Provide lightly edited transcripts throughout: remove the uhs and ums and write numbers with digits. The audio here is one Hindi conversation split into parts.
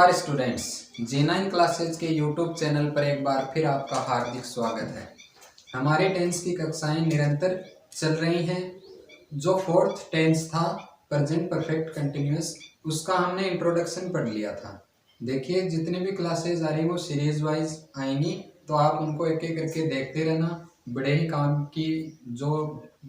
नमस्कार स्टूडेंट्स, G9 क्लासेज के यूट्यूब चैनल पर एक बार फिर आपका हार्दिक स्वागत है। हमारे टेंस की कक्षाएं निरंतर चल रही हैं। जो फोर्थ टेंस था प्रेजेंट परफेक्ट कंटिन्यूअस, उसका हमने इंट्रोडक्शन पढ़ लिया था। देखिए, जितने भी क्लासेज आ रही वो सीरीज वाइज आएंगी, तो आप उनको एक एक करके देखते रहना। बड़े ही काम की जो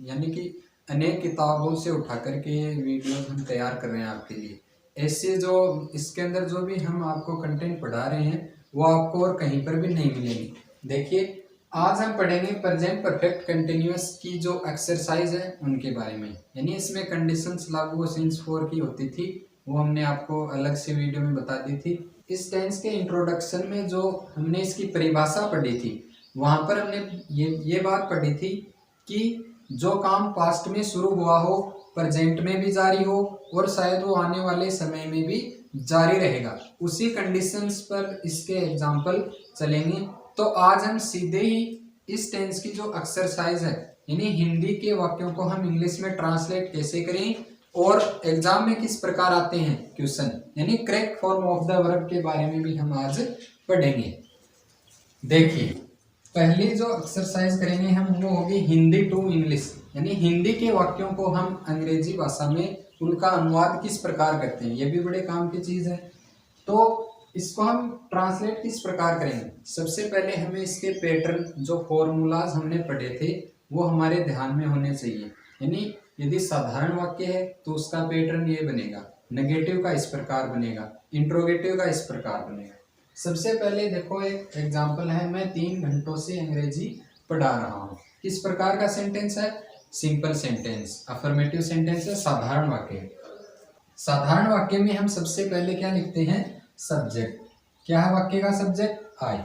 यानी कि अनेक किताबों से उठा करके वीडियो हम तैयार कर रहे हैं आपके लिए। ऐसे जो इसके अंदर जो भी हम आपको कंटेंट पढ़ा रहे हैं वो आपको और कहीं पर भी नहीं मिलेंगे। देखिए, आज हम पढ़ेंगे प्रेजेंट परफेक्ट कंटिन्यूअस की जो एक्सरसाइज है उनके बारे में। यानी इसमें कंडीशंस लागू सिंस फोर की होती थी, वो हमने आपको अलग से वीडियो में बता दी थी। इस टेंस के इंट्रोडक्शन में जो हमने इसकी परिभाषा पढ़ी थी, वहां पर हमने ये बात पढ़ी थी कि जो काम पास्ट में शुरू हुआ हो, प्रेजेंट में भी जारी हो और शायद वो आने वाले समय में भी जारी रहेगा, उसी कंडीशंस पर इसके एग्जाम्पल चलेंगे। तो आज हम सीधे ही इस टेंस की जो एक्सरसाइज है, यानी हिंदी के वाक्यों को हम इंग्लिश में ट्रांसलेट कैसे करें और एग्जाम में किस प्रकार आते हैं क्वेश्चन, यानी correct form of the verb के बारे में भी हम आज पढ़ेंगे। देखिए, पहली जो एक्सरसाइज करेंगे हम वो होगी हिंदी टू इंग्लिश, यानी हिंदी के वाक्यों को हम अंग्रेजी भाषा में उनका अनुवाद किस प्रकार करते हैं। ये भी बड़े काम की चीज है। तो इसको हम ट्रांसलेट किस प्रकार करेंगे। सबसे पहले हमें इसके पैटर्न, जो फॉर्मूलाज हमने पढ़े थे, वो हमारे ध्यान में होने चाहिए। यानी यदि साधारण वाक्य है तो उसका पैटर्न ये बनेगा, नेगेटिव का इस प्रकार बनेगा, इंट्रोगेटिव का इस प्रकार बनेगा। सबसे पहले देखो, एक एग्जाम्पल है, मैं 3 घंटों से अंग्रेजी पढ़ा रहा हूँ। किस प्रकार का सेंटेंस है? सिंपल सेंटेंस, अफर्मेटिव सेंटेंस है, साधारण वाक्य। साधारण वाक्य में हम सबसे पहले क्या लिखते हैं? सब्जेक्ट। क्या है वाक्य का सब्जेक्ट? आई।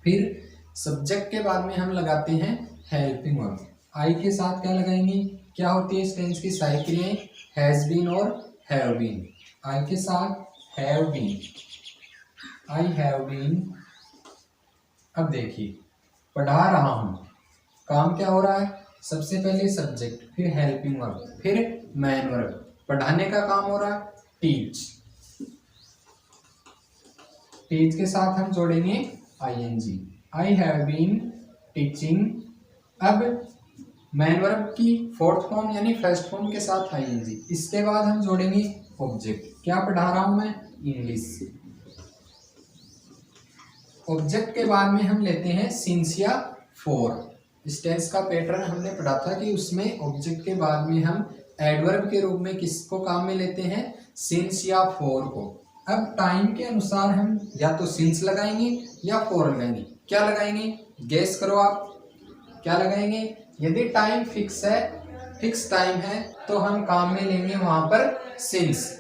फिर सब्जेक्ट के बाद में हम लगाते हैं हेल्पिंग वर्ब। आई के साथ क्या लगाएंगे? क्या होती है इस टेंस की सहायक क्रियाएं? हैज बीन और हैव बीन। आई के साथ have been, I have been. अब देखिए, पढ़ा रहा हूं, काम क्या हो रहा है? सबसे पहले सब्जेक्ट, फिर हेल्पिंग वर्ब, फिर मैन वर्ब। पढ़ाने का काम हो रहा है टीच। टीच के साथ हम जोड़ेंगे I N G, I have been teaching. अब मैन वर्ब की फोर्थ फॉर्म यानी फर्स्ट फॉर्म के साथ आईएनजी। इसके बाद हम जोड़ेंगे ऑब्जेक्ट। क्या पढ़ा रहा हूं मैं? इंग्लिश। ऑब्जेक्ट के बाद में हम लेते हैं सिंस या फॉर। इस टेंस का पैटर्न हमने पढ़ा था कि उसमें ऑब्जेक्ट के बाद में हम एडवर्ब के रूप में किसको काम में लेते हैं? सिंस या फॉर को। अब टाइम के अनुसार हम या तो सिंस लगाएंगे या फॉर लगाएंगे। क्या लगाएंगे? गेस करो आप, क्या लगाएंगे? यदि टाइम फिक्स है, फिक्स टाइम है, तो हम काम में लेंगे वहां पर सिंस,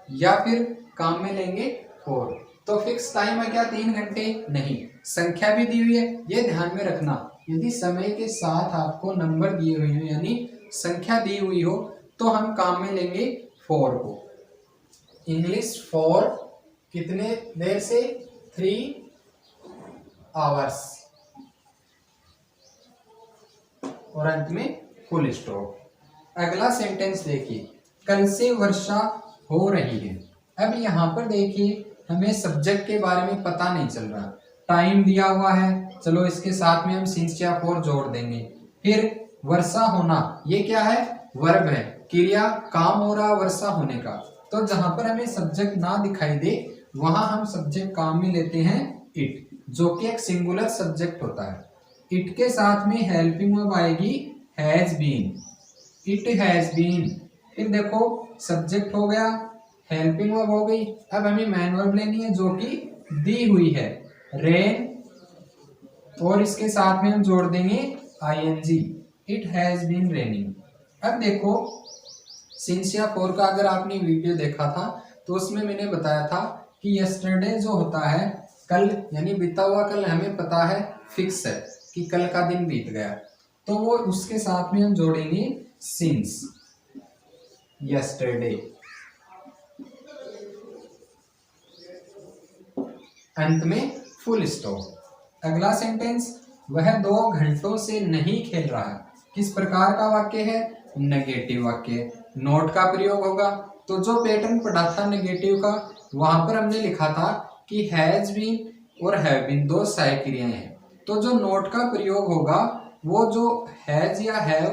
या फिर काम में लेंगे फॉर। तो फिक्स टाइम है क्या? 3 घंटे? नहीं, संख्या भी दी हुई है, ये ध्यान में रखना। यदि समय के साथ आपको नंबर दिए हुए हो, यानी संख्या दी हुई हो, तो हम काम में लेंगे फॉर को। इंग्लिश फॉर कितने देर से? 3 आवर्स, और अंत में फुल स्टॉप। अगला सेंटेंस देखिए, कल से वर्षा हो रही है। अब यहाँ पर देखिए, हमें सब्जेक्ट के बारे में पता नहीं चल रहा, टाइम दिया हुआ है, चलो इसके साथ में हम सिंस या फॉर जोड़ देंगे। फिर वर्षा होना, ये क्या है? वर्ब है, क्रिया, काम हो रहा वर्षा होने का। तो जहां पर हमें सब्जेक्ट ना दिखाई दे, वहां हम सब्जेक्ट काम में लेते हैं इट, जो कि एक सिंगुलर सब्जेक्ट होता है। इट के साथ में हेल्पिंग वर्ब आएगी has been, it has been. फिर देखो, सब्जेक्ट हो गया, हेल्पिंग वर्ब हो गई। अब हमें मैन वर्ब लेनी है जो कि दी हुई है, रेन, और इसके साथ में हम जोड़ देंगे I N G, it has been raining. अब देखो, सिंस या फॉर का अगर आपने वीडियो देखा था तो उसमें मैंने बताया था कि यस्टरडे जो होता है कल, यानी बीता हुआ कल, हमें पता है फिक्स है कि कल का दिन बीत गया, तो वो उसके साथ में हम जोड़ेंगे सिंस यस्टरडे, अंत में फुल स्टॉप। अगला सेंटेंस, वह 2 घंटों से नहीं खेल रहा है। किस प्रकार का वाक्य है? नेगेटिव वाक्य। नॉट का प्रयोग होगा। तो जो पैटर्न पढ़ा था नेगेटिव का, वहां पर हमने लिखा था कि हैज बीन और हैव बीन दो सहायक क्रियाएं हैं। तो जो नॉट का प्रयोग होगा वो जो हैज या have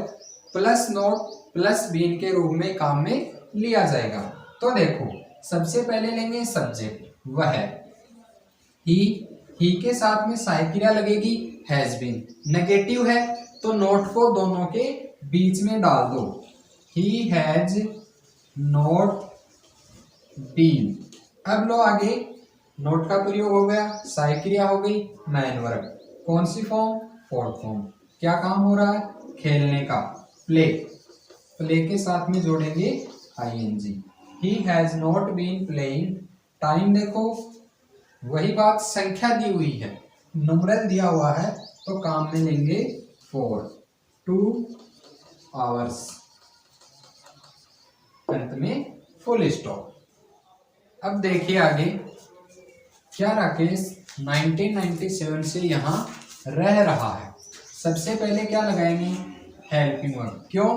plus not plus been के रूप में काम में लिया जाएगा। तो देखो सबसे पहले लेंगे सब्जेक्ट, वह है ही के साथ में सहायक क्रिया लगेगी हैज बीन। नेगेटिव है तो नोट को दोनों के बीच में डाल दो, ही हैज नॉट बीन। अब लो आगे, नोट का प्रयोग हो गया, सहायक क्रिया हो गई मैन वर्ब। कौन सी फॉर्म? Fourth form. क्या काम हो रहा है? खेलने का, प्ले। प्ले के साथ में जोड़ेंगे I N G. He has not been playing. Time देखो वही बात, संख्या दी हुई है, न्यूमरल दिया हुआ है तो काम में लेंगे 4 2 आवर्स, अंत में फुल स्टॉप। अब देखिए आगे क्या राकेश 1997 से यहाँ रह रहा है। सबसे पहले क्या लगाएंगे? Helping verb. क्यों?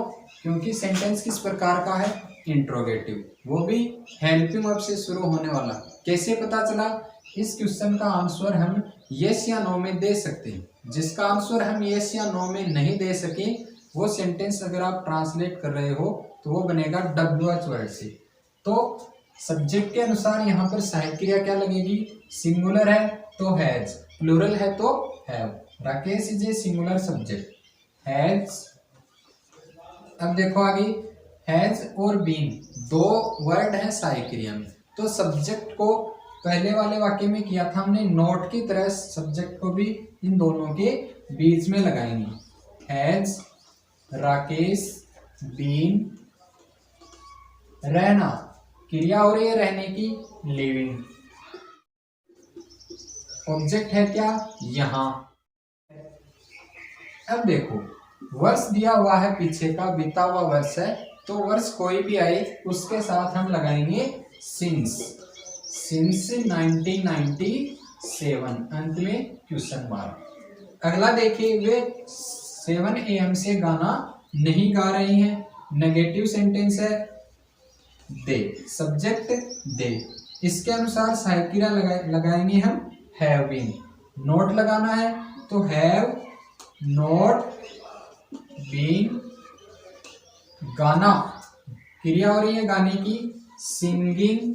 क्योंकि सेंटेंस किस प्रकार का है? इंट्रोगेटिव, वो भी हेल्पिंग वर्ब से शुरू होने वाला। कैसे पता चला? इस क्वेश्चन का आंसर हम यस या नो में दे सकते हैं। जिसका आंसर हम यस या नो में नहीं दे सके वो सेंटेंस अगर आप ट्रांसलेट कर रहे हो तो वो बनेगा WH वर्ड से। तो सब्जेक्ट के अनुसार यहाँ पर सहायक क्रिया क्या लगेगी? सिंगुलर है तो हैज, प्लूरल है तो have. Rakesh is a singular subject, has. अब देखो आगे, हैज और बीन दो वर्ड है सहायक क्रिया में। तो सब्जेक्ट को पहले वाले वाक्य में किया था हमने नोट की तरह, सब्जेक्ट को भी इन दोनों के बीच में लगाएंगे। हैज राकेश बीन, रहना क्रिया हो रही है रहने की, लिविंग। ऑब्जेक्ट है क्या? यहाँ। अब देखो वर्ष दिया हुआ है पीछे का, बीता हुआ वर्ष है, तो वर्ष कोई भी आए उसके साथ हम लगाएंगे सिंस 1997, अंत में क्वेश्चन मार्क। अगला देखिए, वे 7 AM से गाना नहीं गा रहे हैं। नेगेटिव सेंटेंस है, दे, सब्जेक्ट दे। इसके अनुसार सहायक क्रिया लगाएंगे हम हैव बीन। नोट लगाना है तो हैव नॉट बीन गाना, क्रिया हो रही है गाने की, सिंगिंग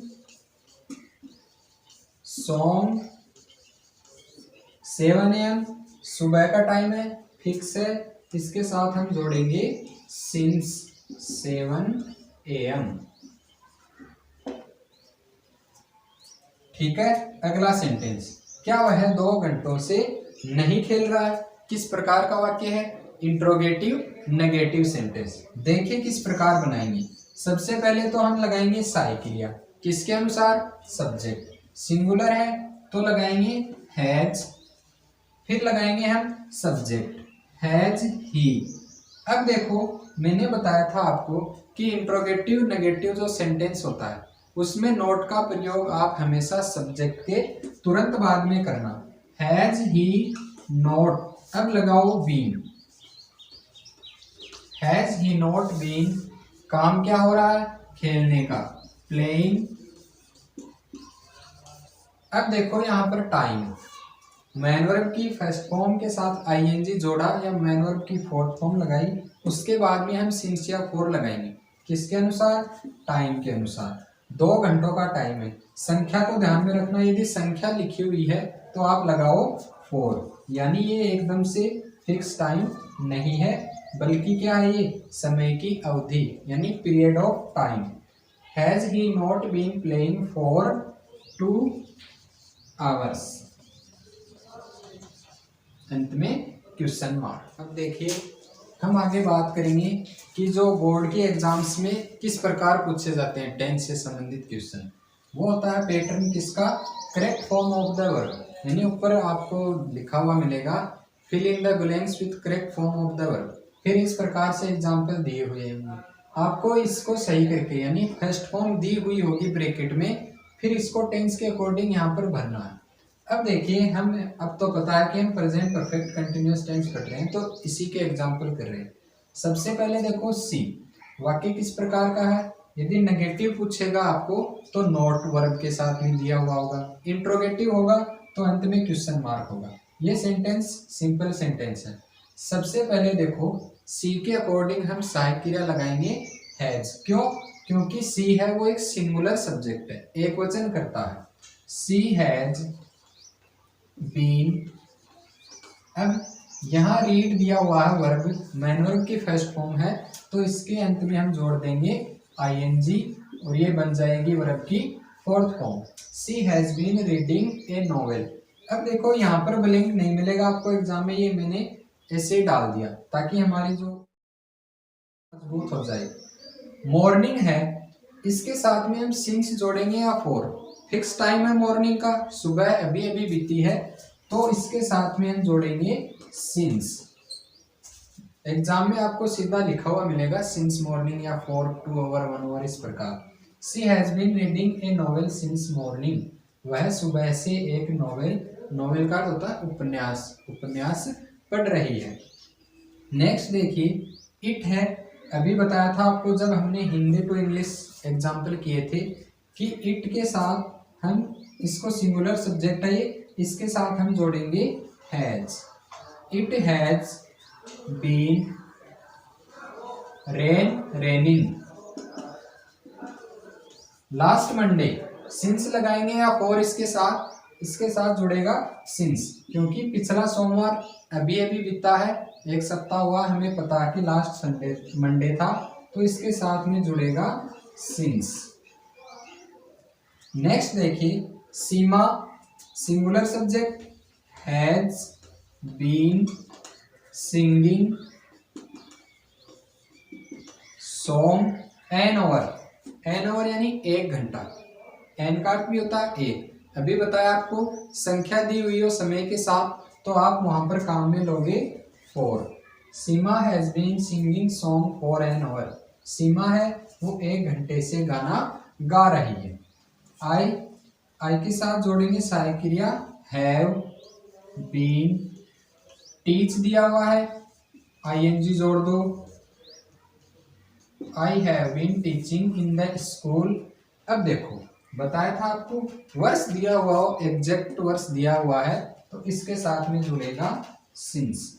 सॉन्ग। 7 AM सुबह का टाइम है, फिक्स है, इसके साथ हम जोड़ेंगे सिंस 7 AM। ठीक है। अगला सेंटेंस, क्या वह 2 घंटों से नहीं खेल रहा है? किस प्रकार का वाक्य है? Interrogative negative sentence. देखिए किस प्रकार बनाएंगे। सबसे पहले तो हम लगाएंगे सहायक क्रिया, किसके अनुसार? सब्जेक्ट। सिंगुलर है तो लगाएंगे हैज, फिर लगाएंगे हम सब्जेक्ट हैज ही। अब देखो मैंने बताया था आपको कि इंट्रोगेटिव नेगेटिव जो सेंटेंस होता है उसमें नोट का प्रयोग आप हमेशा सब्जेक्ट के तुरंत बाद में करना। हैज ही नॉट, अब लगाओ been. Has he not been, काम क्या हो रहा है? खेलने का, प्लेइंग। अब देखो यहाँ पर टाइम, मैन वर्ब की फर्स्ट फॉर्म के साथ आईएनजी जोड़ा या मैन वर्ब की फोर्थ फॉर्म लगाई, उसके बाद में हम सिंस या फोर लगाएंगे। किसके अनुसार? टाइम के अनुसार। 2 घंटों का टाइम है, संख्या को ध्यान में रखना, यदि संख्या लिखी हुई है तो आप लगाओ 4, यानी ये एकदम से फिक्स टाइम नहीं है, बल्कि क्या है? ये समय की अवधि, यानी period of time. Has he not been playing for 2 hours, अंत में क्वेश्चन मार्क। अब देखिए हम आगे बात करेंगे कि जो बोर्ड के एग्जाम्स में किस प्रकार पूछे जाते हैं टेंस से संबंधित क्वेश्चन। वो होता है पैटर्न किसका? Correct form of the verb, यानी ऊपर आपको लिखा हुआ मिलेगा fill in the blanks with correct form of the verb. फिर इस प्रकार से एग्जाम्पल दिए हुए हैं, आपको इसको सही करके, यानी फर्स्ट फॉर्म दी हुई होगी ब्रैकेट में, फिर इसको टेंस के अकॉर्डिंग यहाँ पर भरना है। अब देखिए हम, अब तो पता है कि हम प्रेजेंट परफेक्ट कंटिन्यूअस टेंस पढ़ रहे हैं, तो इसी के एग्जाम्पल कर रहे हैं। सबसे पहले देखो सी, वाक्य किस प्रकार का है। यदि नेगेटिव पूछेगा आपको तो नॉट वर्ब के साथ भी दिया हुआ होगा, इंट्रोगेटिव होगा तो अंत में क्वेश्चन मार्क होगा। ये सेंटेंस सिंपल सेंटेंस है। सबसे पहले देखो सी के अकॉर्डिंग हम सहायक क्रिया लगाएंगे हैज। क्यों? क्योंकि सी है वो एक सिंगुलर सब्जेक्ट है, एक वचन करता है। सी हैज बीन। अब यहाँ रीड दिया हुआ है वर्ब, मैन वर्ब की फर्स्ट फॉर्म है, तो इसके अंत में हम जोड़ देंगे आईएनजी और ये बन जाएगी वर्ब की fourth form. She has been reading a novel. अब देखो यहाँ पर ब्लैंक नहीं मिलेगा आपको एग्जाम में, ये मैंने ऐसे डाल दिया ताकि हमारी जो मजबूत हो जाए। मॉर्निंग है, इसके साथ में हम सिंस जोड़ेंगे या फोर। फिक्स टाइम है मॉर्निंग का, सुबह अभी अभी बीती है, तो इसके साथ में हम जोड़ेंगे सिंस। एग्जाम में आपको सीधा लिखा हुआ मिलेगा सिंस मॉर्निंग या फॉर 2 आवर 1 आवर इस प्रकार। She has been reading a novel since morning. वह सुबह से एक नॉवेल, नॉवेल का होता है उपन्यास, उपन्यास पढ़ रही है। नेक्स्ट देखिए इट है। अभी बताया था आपको जब हमने हिंदी टू इंग्लिश एग्जाम्पल किए थे कि इट के साथ हम इसको सिंगुलर सब्जेक्ट है ये, इसके साथ हम जोड़ेंगे has. It has been raining last Monday. Since लगाएंगे या फॉर इसके साथ जुड़ेगा सिंस, क्योंकि पिछला सोमवार अभी अभी बीता है, एक सप्ताह हुआ, हमें पता है कि लास्ट संडे मंडे था, तो इसके साथ में जुड़ेगा सिंस। नेक्स्ट देखिए Seema, singular subject, has been singing song an hour यानी 1 घंटा, एन का अर्थ भी होता है 1। अभी बताया आपको संख्या दी हुई हो समय के साथ, तो आप वहां पर काम में लोगे 4। Seema has been singing song for an hour. Seema है वो 1 घंटे से गाना गा रही है। आई के साथ जोड़ेंगे सहायक क्रिया हैव बीन। टीच दिया हुआ है, आईएनजी जोड़ दो। I have been teaching in the school. अब देखो बताया था आपको वर्ष दिया हुआ हो, एग्जैक्ट वर्ष दिया हुआ है, तो इसके साथ में जुड़ेगा सिंस।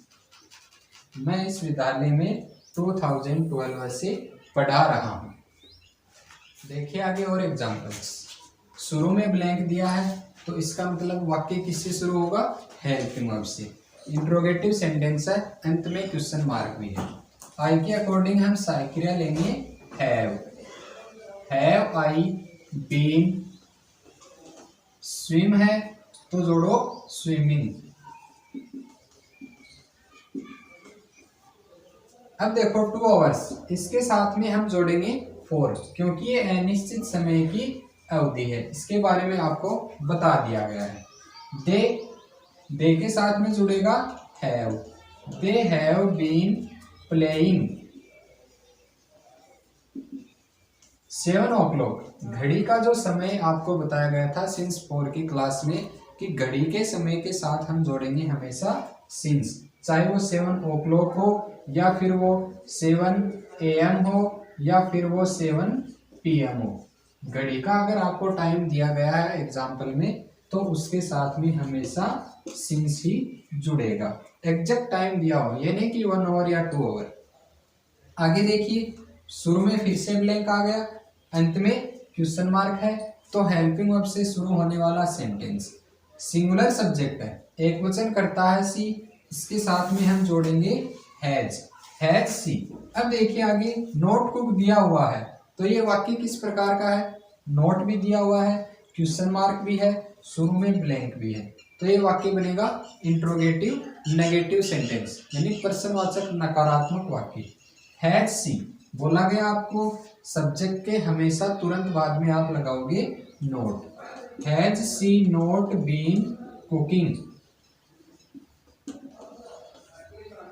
मैं इस विद्यालय में 2012 से पढ़ा रहा हूँ। देखिए आगे और एग्जाम्पल्स। शुरू में ब्लैंक दिया है, तो इसका मतलब वाक्य किससे शुरू होगा, हेल्पिंग वर्ब से। इंट्रोगेटिव सेंटेंस है, अंत में क्वेश्चन मार्क भी है। आई के अकॉर्डिंग हम सहायक क्रिया लेंगे हैव आई बीन। स्विम है तो जोड़ो स्विमिंग। अब देखो 2 आवर्स, इसके साथ में हम जोड़ेंगे 4, क्योंकि ये अनिश्चित समय की अवधि है, इसके बारे में आपको बता दिया गया है। दे के साथ में जुड़ेगा have. They have been playing 7 o'clock। घड़ी का जो समय आपको बताया गया था सिंस 4 की क्लास में कि घड़ी के समय के साथ हम जोड़ेंगे हमेशा सिंस, चाहे वो 7 o'clock हो या फिर वो 7 AM हो या फिर वो 7 PM हो। घड़ी का अगर आपको टाइम दिया गया है एग्जाम्पल में, तो उसके साथ में हमेशा सिंस ही जुड़ेगा। एग्जैक्ट टाइम दिया हो, ये नहीं कि 1 आवर या 2 आवर। आगे देखिए शुरू में फिर से ब्लैंक आ गया, अंत में क्वेश्चन मार्क है, तो हेल्पिंग वर्ब से शुरू होने वाला सेंटेंस सिंगुलर सब्जेक्ट है, एक वचन करता है सी, इसके साथ में हम जोड़ेंगे हैज सी। अब देखिए आगे नोट कुक दिया हुआ है, तो ये वाक्य किस प्रकार का है, नोट भी दिया हुआ है, क्वेश्चन मार्क भी है, शुरू में ब्लैंक भी है, तो ये वाक्य बनेगा इंट्रोगेटिव नेगेटिव सेंटेंस यानी प्रश्नवाचक नकारात्मक वाक्य। हैज सी बोला गया आपको, सब्जेक्ट के हमेशा तुरंत बाद में आप लगाओगे not. Has she not been cooking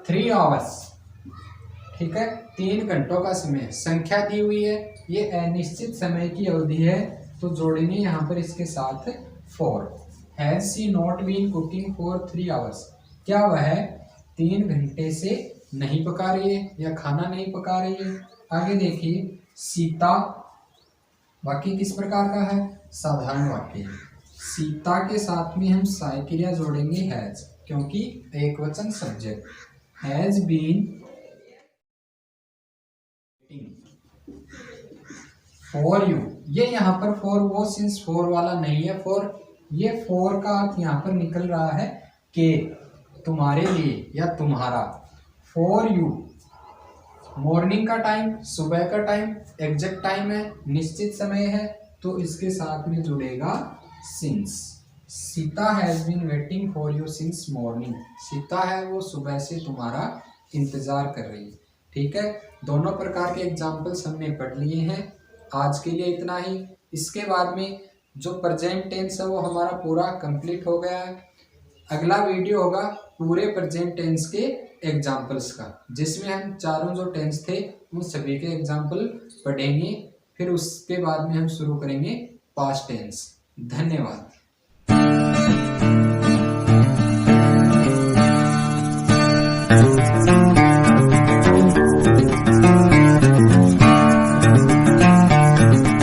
3 hours. ठीक है, 3 घंटों का समय, संख्या दी हुई है, ये अनिश्चित समय की अवधि है, तो जोड़ेंगे यहाँ पर इसके साथ 4। Has she not been cooking for 3 hours. क्या वह 3 घंटे से नहीं पका रही है या खाना नहीं पका रही है। आगे देखिए सीता, वाक्य किस प्रकार का है? साधारण वाक्य है। सीता के साथ में हम साय क्रिया जोड़ेंगे हैज, क्योंकि एक वचन subject. Has been for you, ये यहाँ पर फॉर वो सिंस फॉर वाला नहीं है। फॉर, ये फॉर का अर्थ यहाँ पर निकल रहा है कि तुम्हारे लिए या तुम्हारा। फॉर यू, मॉर्निंग का टाइम, सुबह का टाइम, एग्जैक्ट टाइम है, निश्चित समय है, तो इसके साथ में जुड़ेगा since. Sita has been waiting for you since morning, Sita है वो सुबह से तुम्हारा इंतजार कर रही है। ठीक है, दोनों प्रकार के एग्जाम्पल्स हमने पढ़ लिए हैं। आज के लिए इतना ही। इसके बाद में जो प्रेजेंट टेंस है वो हमारा पूरा कंप्लीट हो गया है। अगला वीडियो होगा पूरे प्रेजेंट टेंस के एग्जाम्पल्स का, जिसमें हम चारों जो टेंस थे उन सभी के एग्जाम्पल पढ़ेंगे। फिर उसके बाद में हम शुरू करेंगे पास्ट टेंस। धन्यवाद।